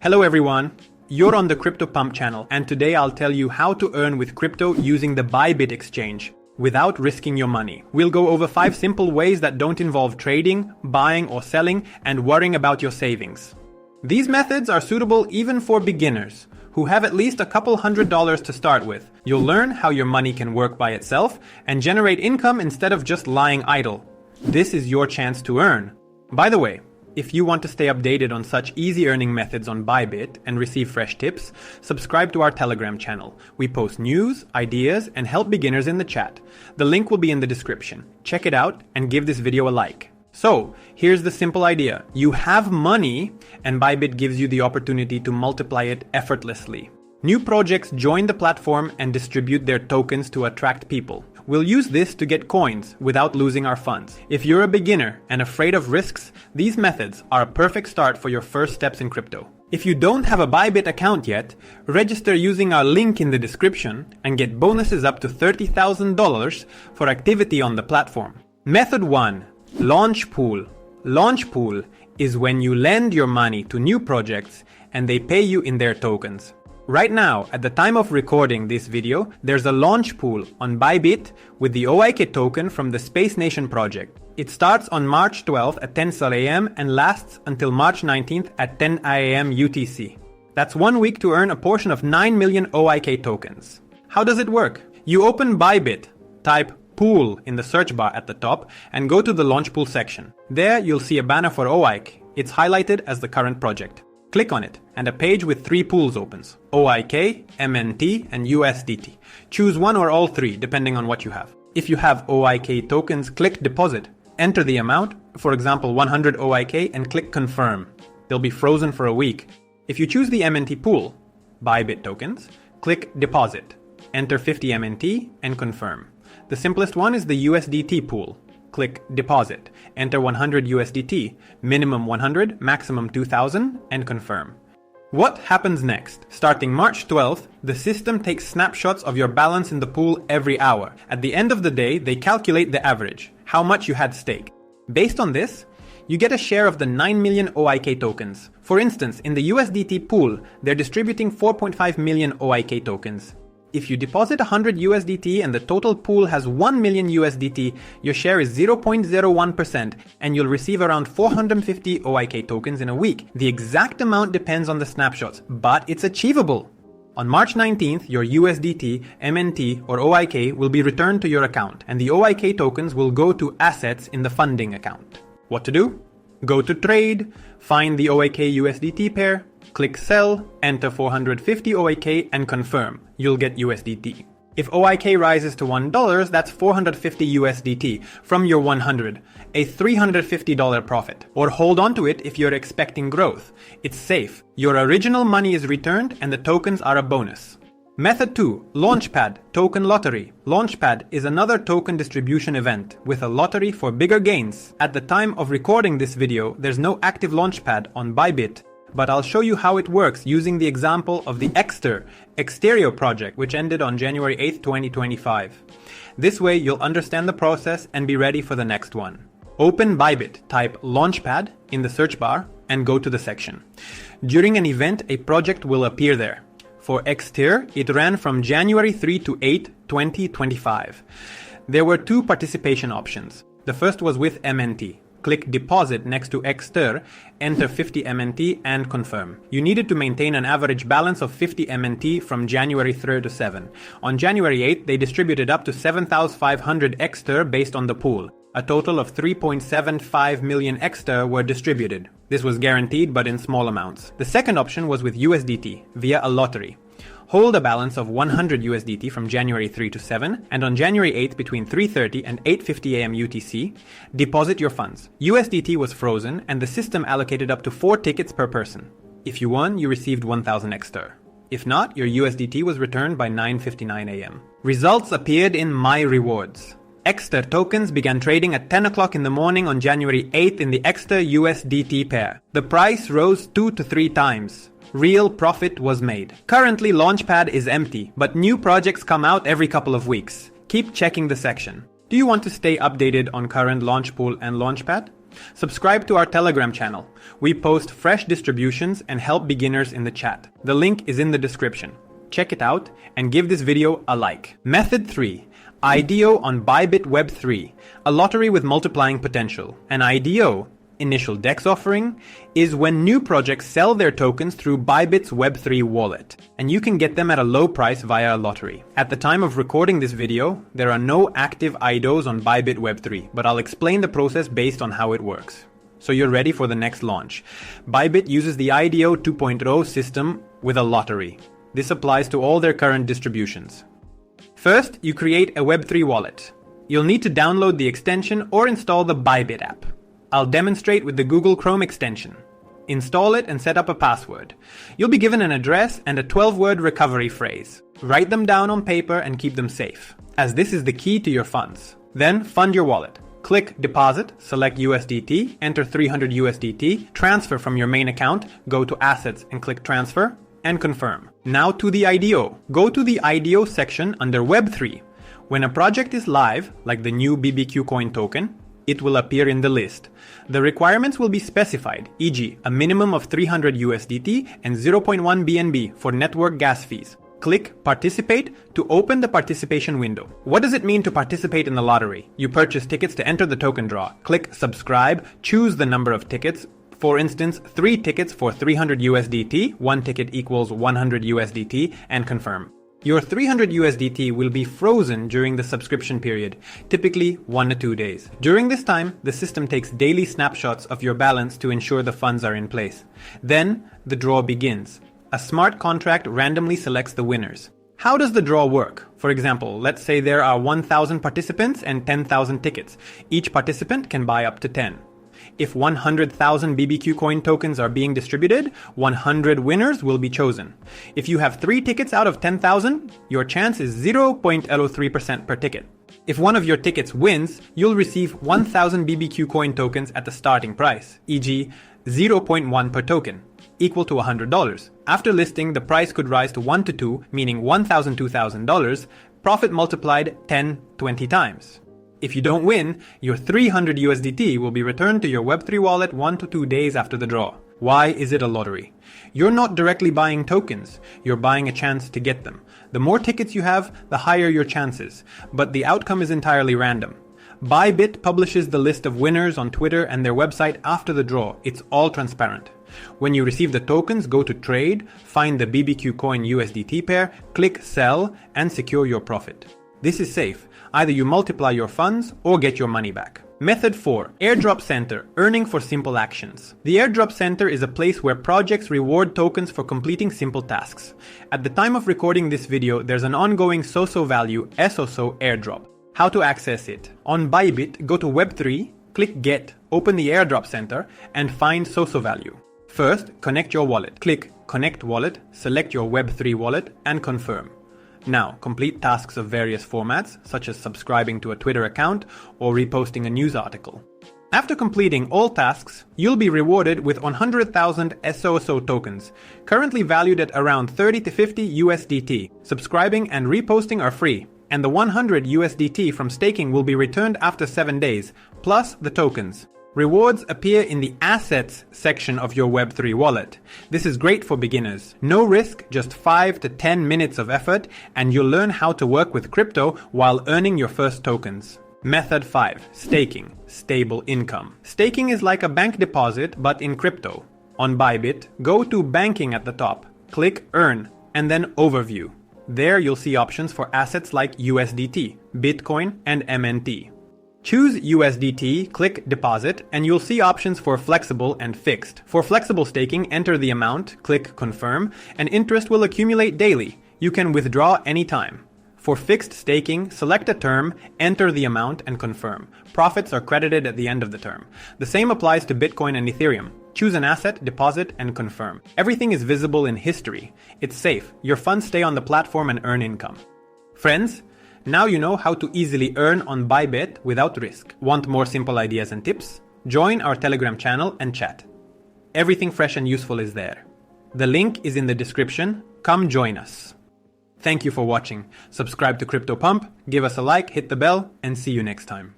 Hello everyone, you're on the Crypto Pump channel, and today I'll tell you how to earn with crypto using the Bybit exchange without risking your money. We'll go over 5 simple ways that don't involve trading, buying or selling, and worrying about your savings. These methods are suitable even for beginners who have at least a couple $100s to start with. You'll learn how your money can work by itself and generate income instead of just lying idle. This is your chance to earn. By the way, if you want to stay updated on such easy earning methods on Bybit and receive fresh tips, subscribe to our Telegram channel. We post news, ideas, and help beginners in the chat. The link will be in the description. Check it out and give this video a like. So, here's the simple idea. You have money, and Bybit gives you the opportunity to multiply it effortlessly. New projects join the platform and distribute their tokens to attract people. We'll use this to get coins without losing our funds. If you're a beginner and afraid of risks, these methods are a perfect start for your first steps in crypto. If you don't have a Bybit account yet, register using our link in the description and get bonuses up to $30,000 for activity on the platform. Method 1. Launchpool. Launchpool is when you lend your money to new projects and they pay you in their tokens. Right now, at the time of recording this video, there's a launch pool on Bybit with the OIK token from the Space Nation project. It starts on March 12th at 10 a.m. and lasts until March 19th at 10 a.m. UTC. That's 1 week to earn a portion of 9 million OIK tokens. How does it work? You open Bybit, type pool in the search bar at the top, and go to the Launchpool section. There you'll see a banner for OIK. It's highlighted as the current project. Click on it, and a page with 3 pools opens: OIK, MNT, and USDT. Choose one or all 3, depending on what you have. If you have OIK tokens, click Deposit. Enter the amount, for example 100 OIK, and click Confirm. They'll be frozen for a week. If you choose the MNT pool, Bybit tokens, click Deposit. Enter 50 MNT and confirm. The simplest one is the USDT pool. Click Deposit. Enter 100 USDT, minimum 100, maximum 2000, and confirm. What happens next? Starting March 12th, the system takes snapshots of your balance in the pool every hour. At the end of the day, they calculate the average, how much you had staked. Based on this, you get a share of the 9 million OIK tokens. For instance, in the USDT pool, they're distributing 4.5 million OIK tokens. If you deposit 100 USDT and the total pool has 1 million USDT, your share is 0.01% and you'll receive around 450 OIK tokens in a week. The exact amount depends on the snapshots, but it's achievable. On March 19th, your USDT, MNT, or OIK will be returned to your account, and the OIK tokens will go to assets in the funding account. What to do? Go to Trade, find the OIK USDT pair, click Sell, enter 450 OIK and confirm. You'll get USDT. If OIK rises to $1, that's 450 USDT from your 100, a $350 profit. Or hold on to it if you're expecting growth. It's safe. Your original money is returned and the tokens are a bonus. Method 2. Launchpad Token Lottery. Launchpad is another token distribution event with a lottery for bigger gains. At the time of recording this video, there's no active Launchpad on Bybit, but I'll show you how it works using the example of the Exterior project, which ended on January 8th, 2025. This way you'll understand the process and be ready for the next one. Open Bybit, type Launchpad in the search bar and go to the section. During an event, a project will appear there. For Exterior, it ran from January 3 to 8, 2025. There were 2 participation options. The first was with MNT. Click Deposit next to Exter, enter 50 MNT and confirm. You needed to maintain an average balance of 50 MNT from January 3rd to 7. On January 8th, they distributed up to 7,500 Exter based on the pool. A total of 3.75 million Exter were distributed. This was guaranteed but in small amounts. The second option was with USDT via a lottery. Hold a balance of 100 USDT from January 3 to 7, and on January 8th between 3:30 and 8:50 AM UTC, deposit your funds. USDT was frozen and the system allocated up to 4 tickets per person. If you won, you received 1,000 Exter. If not, your USDT was returned by 9:59 AM. Results appeared in My Rewards. Exter tokens began trading at 10 o'clock in the morning on January 8th in the Exter USDT pair. The price rose 2 to 3 times. Real profit was made. Currently, Launchpad is empty, but new projects come out every couple of weeks. Keep checking the section. Do you want to stay updated on current Launchpool and Launchpad? Subscribe to our Telegram channel. We post fresh distributions and help beginners in the chat. The link is in the description. Check it out and give this video a like. Method 3. IDO on Bybit Web3, a lottery with multiplying potential. An IDO, initial DEX offering, is when new projects sell their tokens through Bybit's Web3 wallet, and you can get them at a low price via a lottery. At the time of recording this video, there are no active IDOs on Bybit Web3, but I'll explain the process based on how it works. So you're ready for the next launch. Bybit uses the IDO 2.0 system with a lottery. This applies to all their current distributions. First, you create a Web3 wallet. You'll need to download the extension or install the Bybit app. I'll demonstrate with the Google Chrome extension. Install it and set up a password. You'll be given an address and a 12-word recovery phrase. Write them down on paper and keep them safe, as this is the key to your funds. Then fund your wallet. Click Deposit, select USDT, enter 300 USDT, transfer from your main account, go to Assets and click Transfer, and confirm. Now to the IDO. Go to the IDO section under Web3. When a project is live, like the new BBQ coin token, it will appear in the list. The requirements will be specified, e.g. a minimum of 300 USDT and 0.1 BNB for network gas fees. Click Participate to open the participation window. What does it mean to participate in the lottery? You purchase tickets to enter the token draw. Click Subscribe, choose the number of tickets. For instance, 3 tickets for 300 USDT, 1 ticket equals 100 USDT, and confirm. Your 300 USDT will be frozen during the subscription period, typically 1 to 2 days. During this time, the system takes daily snapshots of your balance to ensure the funds are in place. Then, the draw begins. A smart contract randomly selects the winners. How does the draw work? For example, let's say there are 1,000 participants and 10,000 tickets. Each participant can buy up to 10. If 100,000 BBQ coin tokens are being distributed, 100 winners will be chosen. If you have 3 tickets out of 10,000, your chance is 0.03% per ticket. If one of your tickets wins, you'll receive 1,000 BBQ coin tokens at the starting price, e.g. 0.1 per token, equal to $100. After listing, the price could rise to 1 to 2, meaning $1,000 to $2,000, profit multiplied 10, 20 times. If you don't win, your 300 USDT will be returned to your Web3 wallet 1 to 2 days after the draw. Why is it a lottery? You're not directly buying tokens, you're buying a chance to get them. The more tickets you have, the higher your chances, but the outcome is entirely random. Bybit publishes the list of winners on Twitter and their website after the draw. It's all transparent. When you receive the tokens, go to Trade, find the BBQ coin USDT pair, click Sell, and secure your profit. This is safe. Either you multiply your funds or get your money back. Method 4. Airdrop Center, earning for simple actions. The Airdrop Center is a place where projects reward tokens for completing simple tasks. At the time of recording this video, there's an ongoing SOSO value SOSO airdrop. How to access it? On Bybit, go to Web3, click Get, open the Airdrop Center, and find SOSO value. First, connect your wallet. Click Connect Wallet, select your Web3 wallet, and confirm. Now, complete tasks of various formats, such as subscribing to a Twitter account or reposting a news article. After completing all tasks, you'll be rewarded with 100,000 SOSO tokens, currently valued at around 30 to 50 USDT. Subscribing and reposting are free, and the 100 USDT from staking will be returned after 7 days, plus the tokens. Rewards appear in the Assets section of your Web3 wallet. This is great for beginners. No risk, just 5 to 10 minutes of effort, and you'll learn how to work with crypto while earning your first tokens. Method 5. Staking. Stable income. Staking is like a bank deposit, but in crypto. On Bybit, go to Banking at the top, click Earn, and then Overview. There you'll see options for assets like USDT, Bitcoin, and MNT. Choose USDT, click Deposit, and you'll see options for flexible and fixed. For flexible staking, enter the amount, click Confirm, and interest will accumulate daily. You can withdraw anytime. For fixed staking, select a term, enter the amount, and confirm. Profits are credited at the end of the term. The same applies to Bitcoin and Ethereum. Choose an asset, deposit, and confirm. Everything is visible in history. It's safe. Your funds stay on the platform and earn income. Friends, now you know how to easily earn on Bybit without risk. Want more simple ideas and tips? Join our Telegram channel and chat. Everything fresh and useful is there. The link is in the description. Come join us. Thank you for watching. Subscribe to Crypto Pump, give us a like, hit the bell, and see you next time.